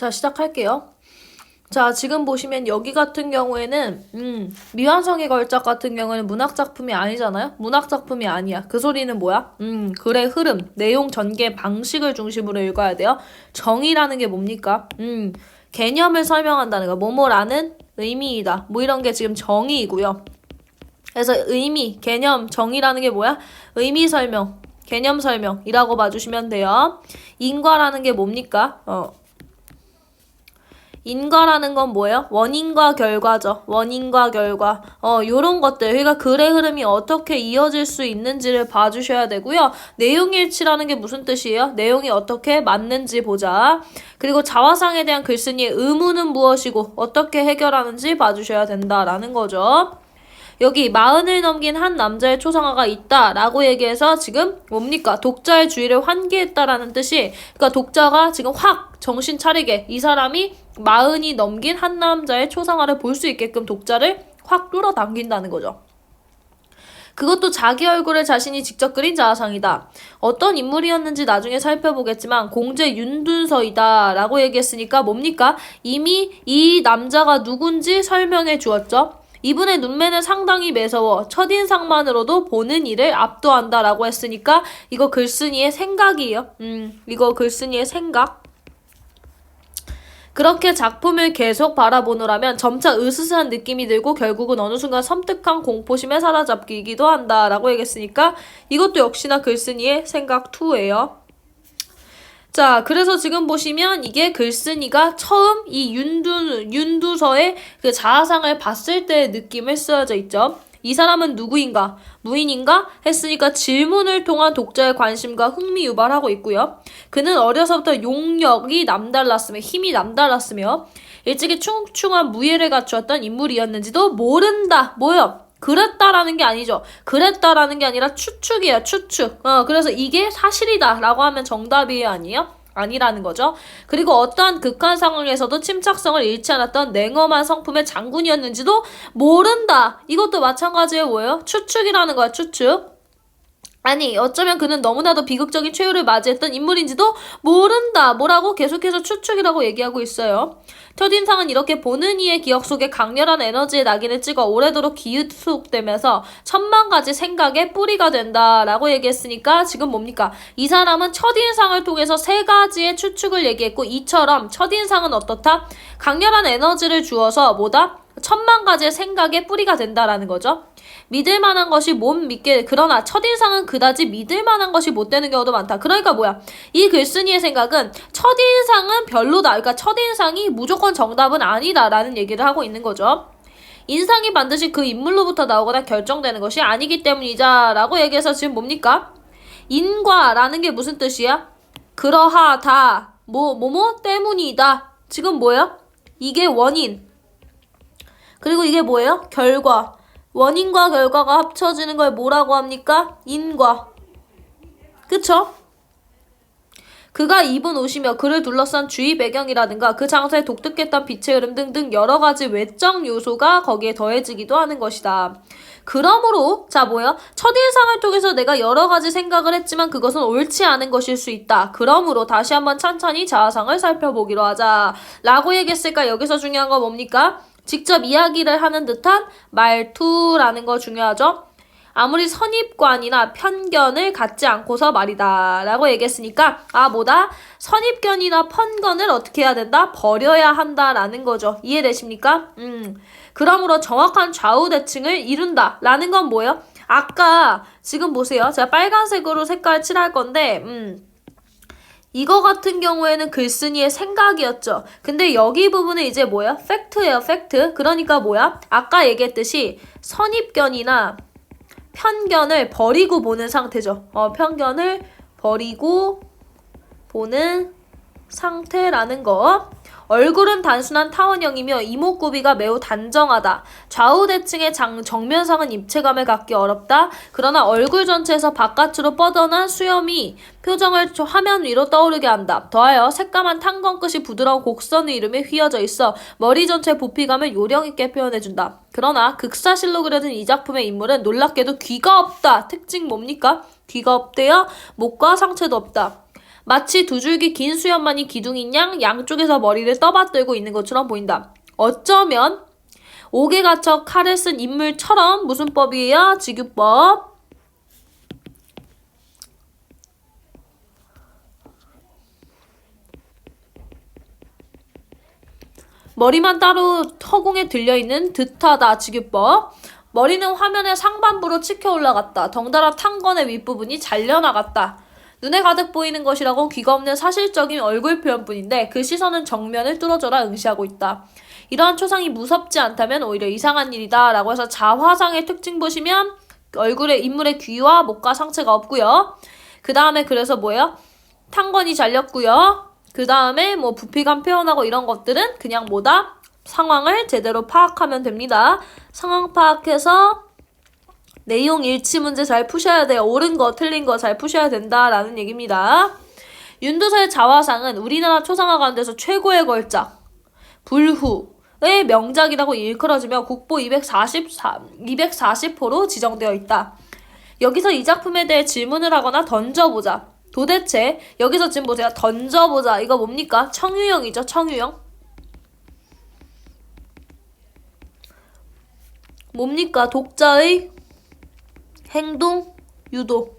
자, 시작할게요. 자, 지금 보시면 여기 같은 경우에는 미완성의 걸작 같은 경우에는 문학작품이 아니잖아요? 문학작품이 아니야. 그 소리는 뭐야? 글의 흐름, 내용 전개 방식을 중심으로 읽어야 돼요. 정의라는 게 뭡니까? 개념을 설명한다는 거. 뭐뭐라는 의미이다. 뭐 이런 게 지금 정의이고요. 그래서 의미, 개념, 정의라는 게 뭐야? 의미 설명, 개념 설명이라고 봐주시면 돼요. 인과라는 게 뭡니까? 인과라는 건 뭐예요? 원인과 결과죠. 원인과 결과. 요런 것들. 그러니까 글의 흐름이 어떻게 이어질 수 있는지를 봐주셔야 되고요. 내용일치라는 게 무슨 뜻이에요? 내용이 어떻게 맞는지 보자. 그리고 자화상에 대한 글쓴이의 의무는 무엇이고 어떻게 해결하는지 봐주셔야 된다라는 거죠. 여기 40을 넘긴 한 남자의 초상화가 있다라고 얘기해서 지금 뭡니까? 독자의 주의를 환기했다라는 뜻이, 그러니까 독자가 지금 확 정신 차리게 이 사람이 40이 넘긴 한 남자의 초상화를 볼 수 있게끔 독자를 확 끌어당긴다는 거죠. 그것도 자기 얼굴을 자신이 직접 그린 자화상이다. 어떤 인물이었는지 나중에 살펴보겠지만 공제 윤둔서이다 라고 얘기했으니까 뭡니까? 이미 이 남자가 누군지 설명해 주었죠. 이분의 눈매는 상당히 매서워 첫인상만으로도 보는 이를 압도한다라고 했으니까 이거 글쓴이의 생각이에요. 이거 글쓴이의 생각. 그렇게 작품을 계속 바라보노라면 점차 으스스한 느낌이 들고 결국은 어느 순간 섬뜩한 공포심에 사로잡히기도 한다라고 얘기했으니까 이것도 역시나 글쓴이의 생각 2예요. 자, 그래서 지금 보시면 이게 글쓴이가 처음 이 윤두서의 그 자화상을 봤을 때의 느낌을 쓰여져 있죠. 이 사람은 누구인가? 무인인가? 했으니까 질문을 통한 독자의 관심과 흥미 유발하고 있고요. 그는 어려서부터 용력이 남달랐으며 힘이 남달랐으며 일찍이 충충한 무예를 갖추었던 인물이었는지도 모른다. 뭐요? 그랬다라는 게 아니죠. 그랬다라는 게 아니라 추측이에요. 추측. 그래서 이게 사실이다 라고 하면 정답이에요. 아니에요? 아니라는 거죠. 그리고 어떠한 극한 상황에서도 침착성을 잃지 않았던 냉엄한 성품의 장군이었는지도 모른다. 이것도 마찬가지예요. 뭐예요? 추측이라는 거야. 추측. 아니, 어쩌면 그는 너무나도 비극적인 최후를 맞이했던 인물인지도 모른다. 뭐라고? 계속해서 추측이라고 얘기하고 있어요. 첫인상은 이렇게 보는 이의 기억 속에 강렬한 에너지의 낙인을 찍어 오래도록 기숙되면서 천만 가지 생각의 뿌리가 된다라고 얘기했으니까 지금 뭡니까? 이 사람은 첫인상을 통해서 세 가지의 추측을 얘기했고 이처럼 첫인상은 어떻다? 강렬한 에너지를 주어서 뭐다? 천만 가지의 생각의 뿌리가 된다라는 거죠. 믿을 만한 것이 못 믿게, 그러나 첫인상은 그다지 믿을 만한 것이 못 되는 경우도 많다. 그러니까 뭐야? 이 글쓴이의 생각은 첫인상은 별로다. 그러니까 첫인상이 무조건 정답은 아니다라는 얘기를 하고 있는 거죠. 인상이 반드시 그 인물로부터 나오거나 결정되는 것이 아니기 때문이자 라고 얘기해서 지금 뭡니까? 인과라는 게 무슨 뜻이야? 그러하다. 뭐뭐 때문이다. 지금 뭐예요? 이게 원인. 그리고 이게 뭐예요? 결과. 원인과 결과가 합쳐지는 걸 뭐라고 합니까? 인과. 그쵸? 그가 입은 옷이며 그를 둘러싼 주위 배경이라든가 그 장소에 독특했던 빛의 흐름 등등 여러 가지 외적 요소가 거기에 더해지기도 하는 것이다. 그러므로 자 뭐야? 첫인상을 통해서 내가 여러 가지 생각을 했지만 그것은 옳지 않은 것일 수 있다. 그러므로 다시 한번 찬찬히 자화상을 살펴보기로 하자. 라고 얘기했을까? 여기서 중요한 건 뭡니까? 직접 이야기를 하는 듯한 말투라는 거 중요하죠. 아무리 선입관이나 편견을 갖지 않고서 말이다 라고 얘기했으니까 뭐다? 선입견이나 편견을 어떻게 해야 된다? 버려야 한다라는 거죠. 이해되십니까? 그러므로 정확한 좌우 대칭을 이룬다 라는 건 뭐예요? 아까 지금 보세요. 제가 빨간색으로 색깔 칠할 건데 이거 같은 경우에는 글쓴이의 생각이었죠. 근데 여기 부분은 이제 뭐야? 팩트예요, 팩트. 그러니까 뭐야? 아까 얘기했듯이 선입견이나 편견을 버리고 보는 상태죠. 편견을 버리고 보는 상태라는 거. 얼굴은 단순한 타원형이며 이목구비가 매우 단정하다. 좌우 대칭의 정면상은 입체감을 갖기 어렵다. 그러나 얼굴 전체에서 바깥으로 뻗어난 수염이 표정을 화면 위로 떠오르게 한다. 더하여 새까만 탄건 끝이 부드러운 곡선을 이루며 휘어져 있어 머리 전체 부피감을 요령있게 표현해준다. 그러나 극사실로 그려진 이 작품의 인물은 놀랍게도 귀가 없다. 특징 뭡니까? 귀가 없대요. 목과 상체도 없다. 마치 두 줄기 긴 수염만이 기둥인 양 양쪽에서 머리를 떠받들고 있는 것처럼 보인다. 어쩌면 옥에 갇혀 칼을 쓴 인물처럼. 무슨 법이에요? 직유법. 머리만 따로 허공에 들려있는 듯하다. 직유법. 머리는 화면의 상반부로 치켜 올라갔다. 덩달아 탄건의 윗부분이 잘려나갔다. 눈에 가득 보이는 것이라고 귀가 없는 사실적인 얼굴 표현뿐인데 그 시선은 정면을 뚫어져라 응시하고 있다. 이러한 초상이 무섭지 않다면 오히려 이상한 일이다 라고 해서 자화상의 특징 보시면 얼굴에 인물의 귀와 목과 상체가 없고요. 그 다음에 그래서 뭐예요? 탄건이 잘렸고요. 그 다음에 뭐 부피감 표현하고 이런 것들은 그냥 뭐다? 상황을 제대로 파악하면 됩니다. 상황 파악해서 내용 일치 문제 잘 푸셔야 돼요. 옳은 거 틀린 거 잘 푸셔야 된다라는 얘기입니다. 윤두서의 자화상은 우리나라 초상화 가운데서 최고의 걸작, 불후의 명작이라고 일컬어지며 국보 240호로 지정되어 있다. 여기서 이 작품에 대해 질문을 하거나 던져보자. 도대체 여기서 지금 보세요. 던져보자. 이거 뭡니까? 청유형이죠. 청유형. 뭡니까? 독자의 행동, 유도.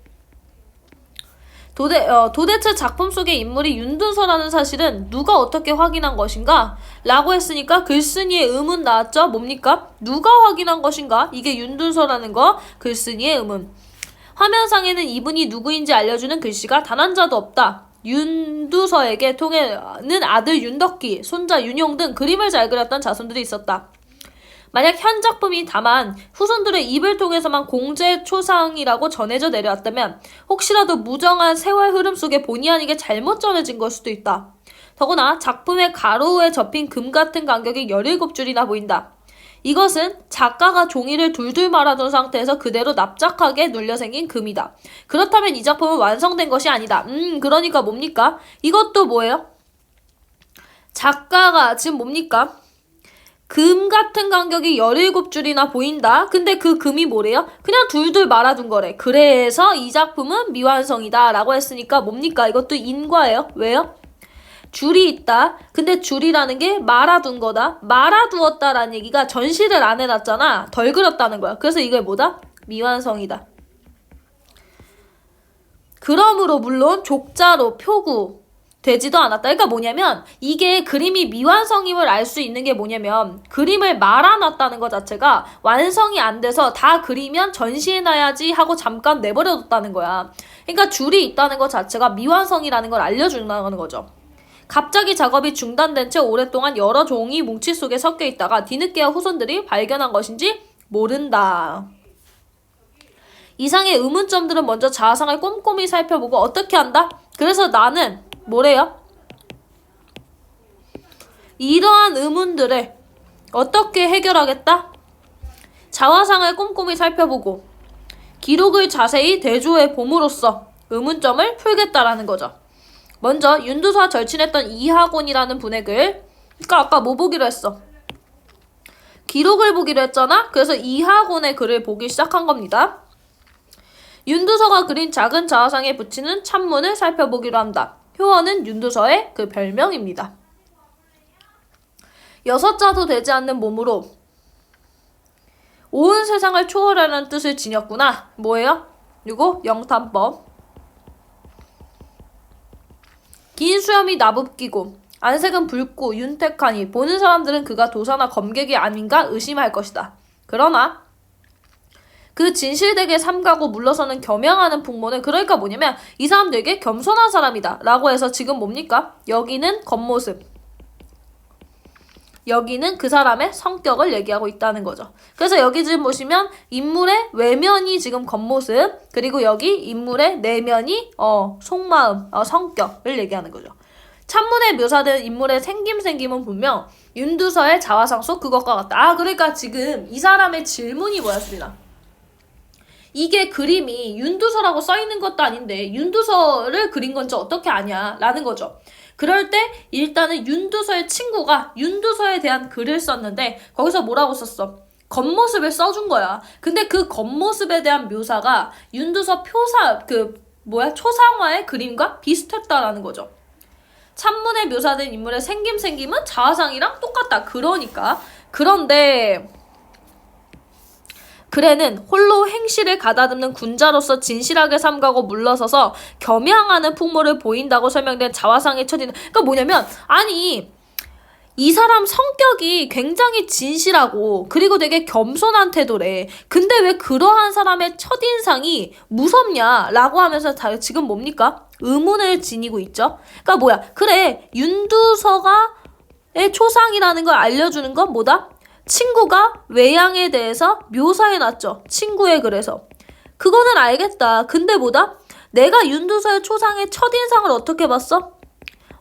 도대체 작품 속의 인물이 윤두서라는 사실은 누가 어떻게 확인한 것인가? 라고 했으니까 글쓴이의 의문 나왔죠? 뭡니까? 누가 확인한 것인가? 이게 윤두서라는 거, 글쓴이의 의문. 화면상에는 이분이 누구인지 알려주는 글씨가 단 한 자도 없다. 윤두서에게 통해는 아들 윤덕기, 손자 윤용 등 그림을 잘 그렸던 자손들이 있었다. 만약 현 작품이 다만 후손들의 입을 통해서만 공제 초상이라고 전해져 내려왔다면 혹시라도 무정한 세월 흐름 속에 본의 아니게 잘못 전해진 걸 수도 있다. 더구나 작품의 가로에 접힌 금 같은 간격이 17줄이나 보인다. 이것은 작가가 종이를 둘둘 말아둔 상태에서 그대로 납작하게 눌려 생긴 금이다. 그렇다면 이 작품은 완성된 것이 아니다. 그러니까 뭡니까? 이것도 뭐예요? 작가가 지금 뭡니까? 금 같은 간격이 17줄이나 보인다. 근데 그 금이 뭐래요? 그냥 둘둘 말아둔 거래. 그래서 이 작품은 미완성이다 라고 했으니까 뭡니까? 이것도 인과예요. 왜요? 줄이 있다. 근데 줄이라는 게 말아둔 거다. 말아두었다라는 얘기가 전시를 안 해놨잖아. 덜 그렸다는 거야. 그래서 이게 뭐다? 미완성이다. 그러므로 물론 족자로 표구 되지도 않았다. 그러니까 뭐냐면 이게 그림이 미완성임을 알 수 있는 게 뭐냐면 그림을 말아놨다는 것 자체가 완성이 안 돼서 다 그리면 전시해놔야지 하고 잠깐 내버려뒀다는 거야. 그러니까 줄이 있다는 것 자체가 미완성이라는 걸 알려준다는 거죠. 갑자기 작업이 중단된 채 오랫동안 여러 종이 뭉치 속에 섞여 있다가 뒤늦게야 후손들이 발견한 것인지 모른다. 이상의 의문점들은 먼저 자화상을 꼼꼼히 살펴보고 어떻게 한다? 그래서 나는 뭐래요? 이러한 의문들을 어떻게 해결하겠다? 자화상을 꼼꼼히 살펴보고 기록을 자세히 대조해 봄으로써 의문점을 풀겠다라는 거죠. 먼저 윤두서와 절친했던 이하곤이라는 분의 글. 그러니까 아까 뭐 보기로 했어? 기록을 보기로 했잖아? 그래서 이하곤의 글을 보기 시작한 겁니다. 윤두서가 그린 작은 자화상에 붙이는 찬문을 살펴보기로 한다. 효어는 윤두서의 그 별명입니다. 6자도 되지 않는 몸으로 온 세상을 초월하는 뜻을 지녔구나. 뭐예요? 이거 영탄법. 긴 수염이 나부끼고 안색은 붉고 윤택하니 보는 사람들은 그가 도사나 검객이 아닌가 의심할 것이다. 그러나 그 진실되게 삼가고 물러서는 겸양하는 풍모는 그러니까 뭐냐면 이 사람 되게 겸손한 사람이다 라고 해서 지금 뭡니까? 여기는 겉모습, 여기는 그 사람의 성격을 얘기하고 있다는 거죠. 그래서 여기 지금 보시면 인물의 외면이 지금 겉모습, 그리고 여기 인물의 내면이 속마음, 성격을 얘기하는 거죠. 찬문에 묘사된 인물의 생김은 분명 윤두서의 자화상 속 그것과 같다. 그러니까 지금 이 사람의 질문이 뭐였습니다. 이게 그림이 윤두서라고 써있는 것도 아닌데 윤두서를 그린 건지 어떻게 아냐 라는 거죠. 그럴 때 일단은 윤두서의 친구가 윤두서에 대한 글을 썼는데 거기서 뭐라고 썼어? 겉모습을 써준 거야. 근데 그 겉모습에 대한 묘사가 윤두서 초상화의 그림과 비슷했다라는 거죠. 찬문에 묘사된 인물의 생김은 자화상이랑 똑같다. 그런데 그래는 홀로 행실을 가다듬는 군자로서 진실하게 삼가고 물러서서 겸양하는 풍모를 보인다고 설명된 자화상의 첫인상. 그러니까 뭐냐면, 아니 이 사람 성격이 굉장히 진실하고 그리고 되게 겸손한 태도래. 근데 왜 그러한 사람의 첫인상이 무섭냐라고 하면서 지금 뭡니까? 의문을 지니고 있죠. 그러니까 그래, 윤두서가의 초상이라는 걸 알려주는 건 뭐다? 친구가 외양에 대해서 묘사해놨죠. 친구의 글에서. 그거는 알겠다. 근데 내가 윤두서의 초상의 첫인상을 어떻게 봤어?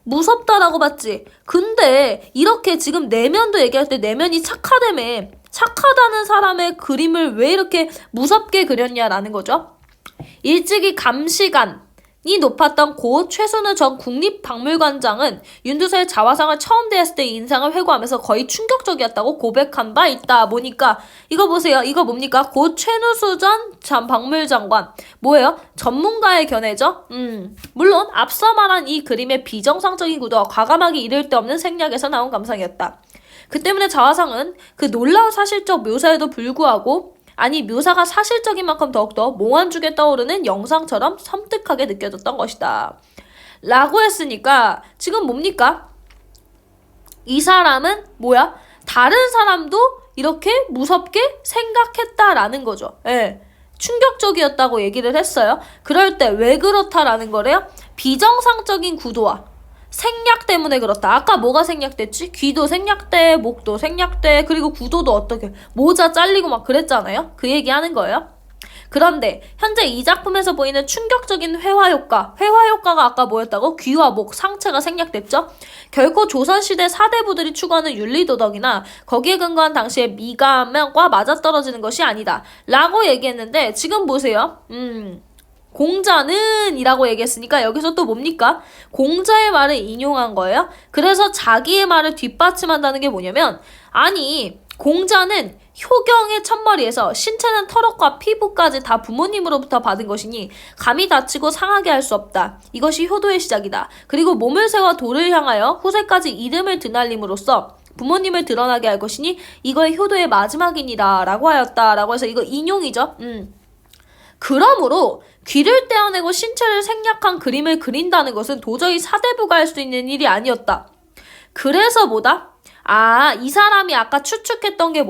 무섭다라고 봤지. 근데 이렇게 지금 내면도 얘기할 때 내면이 착하다며. 착하다는 사람의 그림을 왜 이렇게 무섭게 그렸냐라는 거죠. 일찍이 감시관이 높았던 고 최순우 전 국립박물관장은 윤두서의 자화상을 처음 대했을 때의 인상을 회고하면서 거의 충격적이었다고 고백한 바 있다. 이거 보세요. 이거 뭡니까? 고 최누수 전 박물장관. 전문가의 견해죠? 물론 앞서 말한 이 그림의 비정상적인 구도와 과감하게 이를 데 없는 생략에서 나온 감상이었다. 그 때문에 자화상은 그 놀라운 사실적 묘사에도 불구하고 묘사가 사실적인 만큼 더욱더 몽환죽에 떠오르는 영상처럼 섬뜩하게 느껴졌던 것이다. 라고 했으니까 지금 뭡니까? 이 사람은 다른 사람도 이렇게 무섭게 생각했다라는 거죠. 예. 충격적이었다고 얘기를 했어요. 그럴 때 왜 그렇다라는 거래요? 비정상적인 구도와 생략 때문에 그렇다. 아까 뭐가 생략됐지? 귀도 생략돼, 목도 생략돼, 그리고 구도도 어떻게 모자 잘리고 막 그랬잖아요. 그 얘기하는 거예요. 그런데 현재 이 작품에서 보이는 충격적인 회화효과가 아까 뭐였다고? 귀와 목, 상체가 생략됐죠? 결코 조선시대 사대부들이 추구하는 윤리도덕이나 거기에 근거한 당시의 미감과 맞아떨어지는 것이 아니다 라고 얘기했는데 지금 보세요. 공자는 이라고 얘기했으니까 여기서 또 뭡니까? 공자의 말을 인용한 거예요. 그래서 자기의 말을 뒷받침한다는 게 뭐냐면 공자는 효경의 첫머리에서 신체는 털옷과 피부까지 다 부모님으로부터 받은 것이니 감히 다치고 상하게 할 수 없다. 이것이 효도의 시작이다. 그리고 몸을 세워 도를 향하여 후세까지 이름을 드날림으로써 부모님을 드러나게 할 것이니 이거의 효도의 마지막이니라 라고 하였다. 라고 해서 이거 인용이죠. 그러므로 귀를 떼어내고 신체를 생략한 그림을 그린다는 것은 도저히 사대부가 할 수 있는 일이 아니었다. 그래서 이 사람이 아까 추측했던 게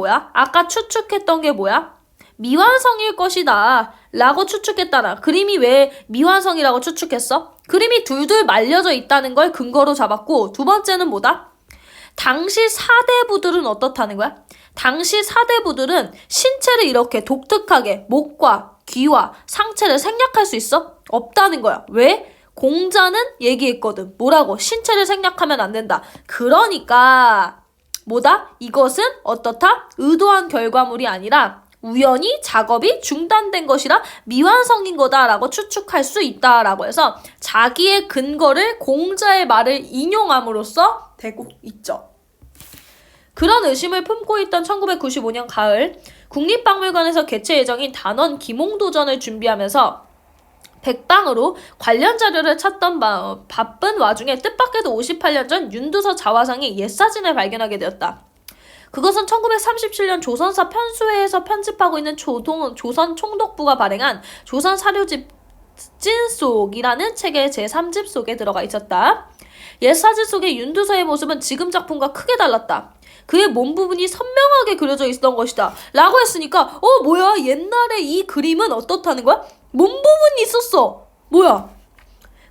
미완성일 것이다 라고 추측했다라. 그림이 왜 미완성이라고 추측했어? 그림이 둘둘 말려져 있다는 걸 근거로 잡았고, 두 번째는 당시 사대부들은 어떻다는 거야? 당시 사대부들은 신체를 이렇게 독특하게 목과 귀와 상체를 생략할 수 있어? 없다는 거야. 왜? 공자는 얘기했거든. 신체를 생략하면 안 된다. 그러니까 이것은 어떻다? 의도한 결과물이 아니라 우연히 작업이 중단된 것이라 미완성인 거다라고 추측할 수 있다라고 해서 자기의 근거를 공자의 말을 인용함으로써 되고 있죠. 그런 의심을 품고 있던 1995년 가을 국립박물관에서 개최 예정인 단원 기몽도전을 준비하면서 백방으로 관련 자료를 찾던 바쁜 와중에 뜻밖에도 58년 전 윤두서 자화상의 옛사진을 발견하게 되었다. 그것은 1937년 조선사 편수회에서 편집하고 있는 조선 총독부가 발행한 조선 사료집 찐속이라는 책의 제3집 속에 들어가 있었다. 옛사진 속의 윤두서의 모습은 지금 작품과 크게 달랐다. 그의 몸 부분이 선명하게 그려져 있었던 것이다 라고 했으니까 옛날에 이 그림은 어떻다는 거야? 몸 부분이 있었어.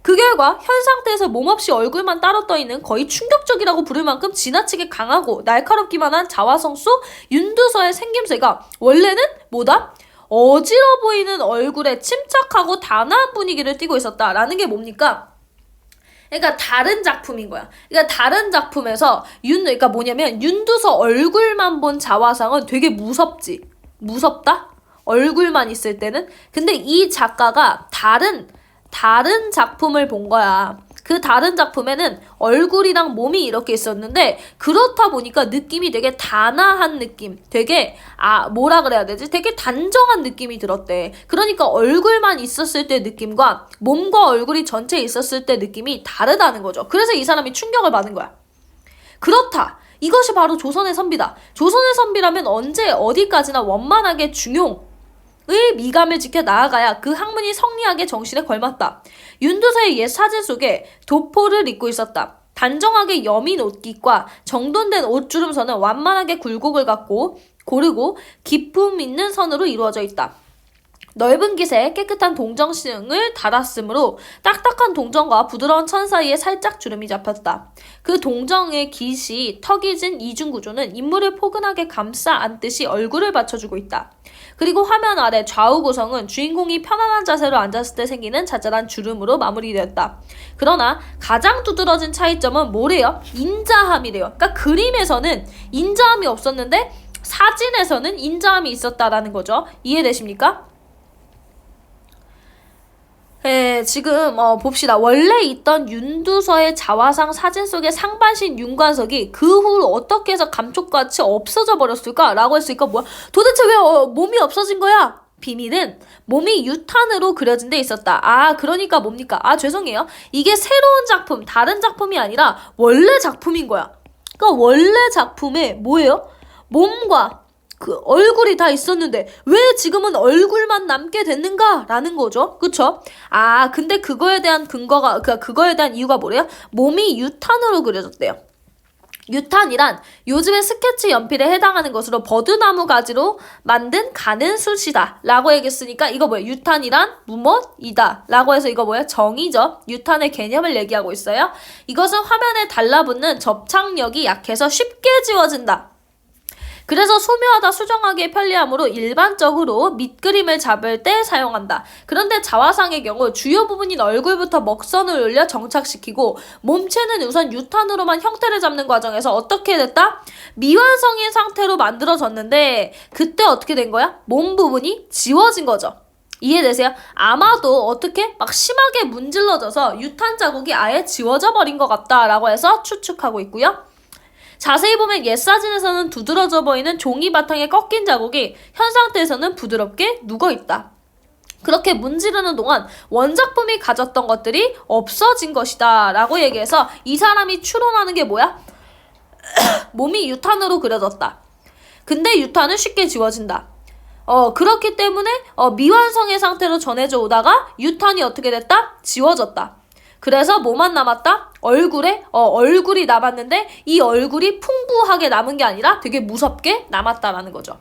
그 결과 현 상태에서 몸없이 얼굴만 따로 떠있는 거의 충격적이라고 부를 만큼 지나치게 강하고 날카롭기만 한 자화성 속 윤두서의 생김새가 원래는 어지러 보이는 얼굴에 침착하고 단아한 분위기를 띠고 있었다라는 게 뭡니까? 그러니까 다른 작품인 거야. 그러니까 다른 작품에서 윤두서 얼굴만 본 자화상은 되게 무섭지. 무섭다? 얼굴만 있을 때는. 근데 이 작가가 다른 작품을 본 거야. 그 다른 작품에는 얼굴이랑 몸이 이렇게 있었는데 그렇다 보니까 느낌이 되게 단아한 느낌, 되게 뭐라 그래야 되지? 되게 단정한 느낌이 들었대. 그러니까 얼굴만 있었을 때 느낌과 몸과 얼굴이 전체 있었을 때 느낌이 다르다는 거죠. 그래서 이 사람이 충격을 받은 거야. 그렇다. 이것이 바로 조선의 선비다. 조선의 선비라면 언제 어디까지나 원만하게 중용의 미감을 지켜 나아가야 그 학문이 성리하게 정신에 걸맞다. 윤두서의 옛 사진 속에 도포를 입고 있었다. 단정하게 여민 옷깃과 정돈된 옷주름선은 완만하게 굴곡을 갖고 고르고 기품 있는 선으로 이루어져 있다. 넓은 깃에 깨끗한 동정심을 달았으므로 딱딱한 동정과 부드러운 천 사이에 살짝 주름이 잡혔다. 그 동정의 깃이 턱이 진 이중구조는 인물을 포근하게 감싸 안듯이 얼굴을 받쳐주고 있다. 그리고 화면 아래 좌우 구성은 주인공이 편안한 자세로 앉았을 때 생기는 자잘한 주름으로 마무리되었다. 그러나 가장 두드러진 차이점은 뭐래요? 인자함이래요. 그러니까 그림에서는 인자함이 없었는데 사진에서는 인자함이 있었다라는 거죠. 이해되십니까? 지금 봅시다. 원래 있던 윤두서의 자화상 사진 속의 상반신 윤관석이 그 후로 어떻게 해서 감쪽같이 없어져 버렸을까? 라고 했으니까 뭐야? 도대체 왜 몸이 없어진 거야? 비밀은 몸이 유탄으로 그려진 데 있었다. 그러니까 뭡니까? 죄송해요. 이게 새로운 작품, 다른 작품이 아니라 원래 작품인 거야. 그러니까 원래 작품에 뭐예요? 몸과 그 얼굴이 다 있었는데 왜 지금은 얼굴만 남게 됐는가? 라는 거죠. 그쵸? 근데 그거에 대한 그거에 대한 이유가 뭐래요? 몸이 유탄으로 그려졌대요. 유탄이란 요즘의 스케치 연필에 해당하는 것으로 버드나무 가지로 만든 가는 숯이다 라고 얘기했으니까 이거 뭐예요? 유탄이란 무엇이다 라고 해서 이거 뭐예요? 정의죠. 유탄의 개념을 얘기하고 있어요. 이것은 화면에 달라붙는 접착력이 약해서 쉽게 지워진다. 그래서 소묘하다 수정하기에 편리하므로 일반적으로 밑그림을 잡을 때 사용한다. 그런데 자화상의 경우 주요 부분인 얼굴부터 먹선을 올려 정착시키고 몸체는 우선 유탄으로만 형태를 잡는 과정에서 어떻게 됐다? 미완성인 상태로 만들어졌는데 그때 어떻게 된 거야? 몸 부분이 지워진 거죠. 이해되세요? 아마도 어떻게 막 심하게 문질러져서 유탄 자국이 아예 지워져 버린 것 같다라고 해서 추측하고 있고요. 자세히 보면 옛 사진에서는 두드러져 보이는 종이 바탕에 꺾인 자국이 현 상태에서는 부드럽게 누워있다. 그렇게 문지르는 동안 원작품이 가졌던 것들이 없어진 것이다 라고 얘기해서 이 사람이 추론하는 게 뭐야? 몸이 유탄으로 그려졌다. 근데 유탄은 쉽게 지워진다. 그렇기 때문에 미완성의 상태로 전해져 오다가 유탄이 어떻게 됐다? 지워졌다. 그래서 뭐만 남았다? 얼굴이 남았는데 이 얼굴이 풍부하게 남은 게 아니라 되게 무섭게 남았다라는 거죠.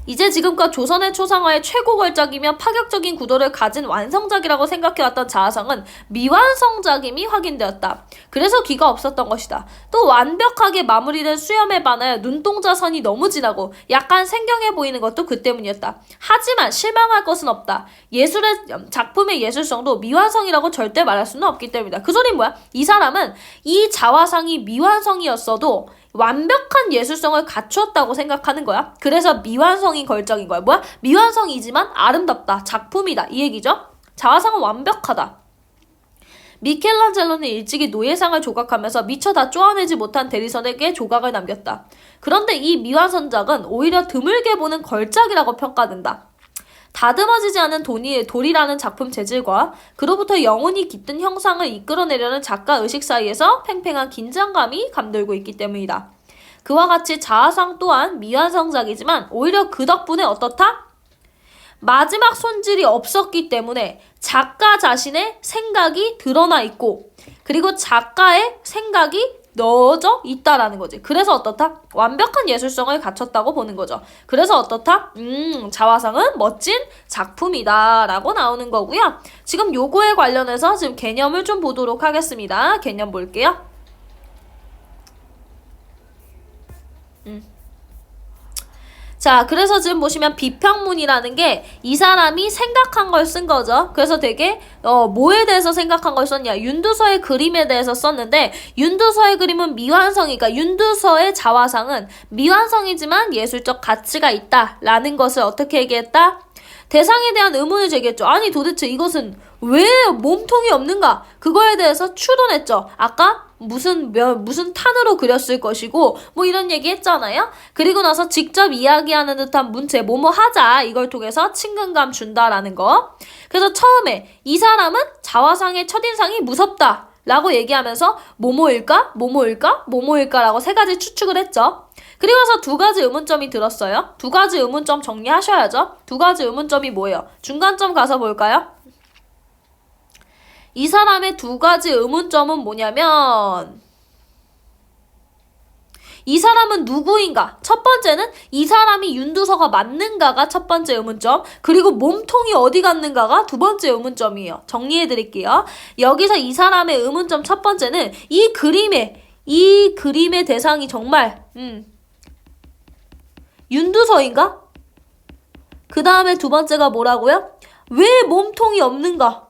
이제 지금껏 조선의 초상화의 최고 걸작이며 파격적인 구도를 가진 완성작이라고 생각해왔던 자화상은 미완성작임이 확인되었다. 그래서 기가 없었던 것이다. 또 완벽하게 마무리된 수염에 반하여 눈동자 선이 너무 진하고 약간 생경해 보이는 것도 그 때문이었다. 하지만 실망할 것은 없다. 작품의 예술성도 미완성이라고 절대 말할 수는 없기 때문이다. 그 소린 뭐야? 이 사람은 이 자화상이 미완성이었어도 완벽한 예술성을 갖추었다고 생각하는 거야. 그래서 미완성인 걸작인 거야. 뭐야? 미완성이지만 아름답다. 작품이다. 이 얘기죠. 자화상은 완벽하다. 미켈란젤로는 일찍이 노예상을 조각하면서 미처 다 쪼아내지 못한 대리선에게 조각을 남겼다. 그런데 이 미완성작은 오히려 드물게 보는 걸작이라고 평가된다. 다듬어지지 않은 돌이라는 작품 재질과 그로부터 영혼이 깃든 형상을 이끌어내려는 작가 의식 사이에서 팽팽한 긴장감이 감돌고 있기 때문이다. 그와 같이 자화상 또한 미완성작이지만 오히려 그 덕분에 어떻다? 마지막 손질이 없었기 때문에 작가 자신의 생각이 드러나 있고 그리고 작가의 생각이 넣어져 있다라는 거지. 그래서 어떻다? 완벽한 예술성을 갖췄다고 보는 거죠. 그래서 어떻다? 자화상은 멋진 작품이다 라고 나오는 거고요. 지금 요거에 관련해서 지금 개념을 좀 보도록 하겠습니다. 개념 볼게요. 자, 그래서 지금 보시면 비평문이라는 게 이 사람이 생각한 걸 쓴 거죠. 그래서 되게 뭐에 대해서 생각한 걸 썼냐? 윤두서의 그림에 대해서 썼는데 윤두서의 그림은 미완성이니까 윤두서의 자화상은 미완성이지만 예술적 가치가 있다라는 것을 어떻게 얘기했다? 대상에 대한 의문을 제기했죠. 아니 도대체 이것은 왜 몸통이 없는가? 그거에 대해서 추론했죠. 아까 무슨 탄으로 그렸을 것이고 뭐 이런 얘기 했잖아요. 그리고 나서 직접 이야기하는 듯한 문체 뭐뭐 하자 이걸 통해서 친근감 준다라는 거. 그래서 처음에 이 사람은 자화상의 첫인상이 무섭다 라고 얘기하면서 뭐뭐일까? 뭐뭐일까? 뭐뭐일까? 라고 세 가지 추측을 했죠. 그리고 나서 두 가지 의문점이 들었어요. 두 가지 의문점 정리하셔야죠. 두 가지 의문점이 뭐예요? 중간점 가서 볼까요? 이 사람의 두 가지 의문점은 뭐냐면 이 사람은 누구인가? 첫 번째는 이 사람이 윤두서가 맞는가가 첫 번째 의문점. 그리고 몸통이 어디 갔는가가 두 번째 의문점이에요. 정리해드릴게요. 여기서 이 사람의 의문점 첫 번째는 이 그림의 대상이 정말 윤두서인가? 그 다음에 두 번째가 뭐라고요? 왜 몸통이 없는가?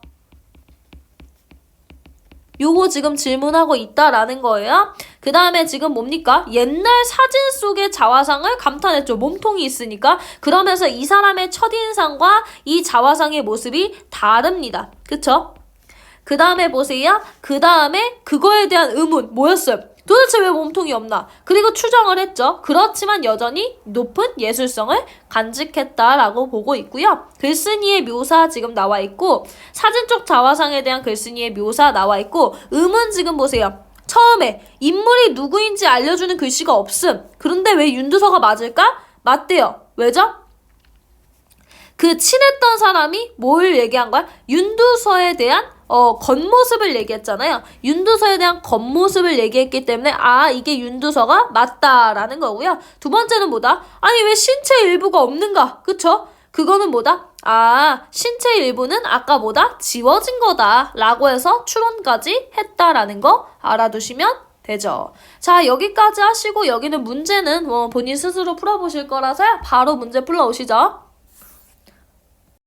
요거 지금 질문하고 있다라는 거예요. 그 다음에 지금 뭡니까? 옛날 사진 속의 자화상을 감탄했죠. 몸통이 있으니까. 그러면서 이 사람의 첫인상과 이 자화상의 모습이 다릅니다. 그쵸? 그 다음에 보세요. 그 다음에 그거에 대한 의문 뭐였어요? 도대체 왜 몸통이 없나? 그리고 추정을 했죠. 그렇지만 여전히 높은 예술성을 간직했다라고 보고 있고요. 글쓴이의 묘사 지금 나와 있고 사진 쪽 자화상에 대한 글쓴이의 묘사 나와 있고 의문 지금 보세요. 처음에 인물이 누구인지 알려주는 글씨가 없음. 그런데 왜 윤두서가 맞을까? 맞대요. 왜죠? 그 친했던 사람이 뭘 얘기한 거야? 윤두서에 대한 겉모습을 얘기했잖아요. 윤두서에 대한 겉모습을 얘기했기 때문에 이게 윤두서가 맞다라는 거고요. 두 번째는 뭐다? 아니 왜 신체 일부가 없는가? 그쵸? 그거는 뭐다? 신체 일부는 아까보다 지워진 거다 라고 해서 추론까지 했다라는 거 알아두시면 되죠. 자, 여기까지 하시고 여기는 문제는 본인 스스로 풀어보실 거라서요. 바로 문제 풀어오시죠.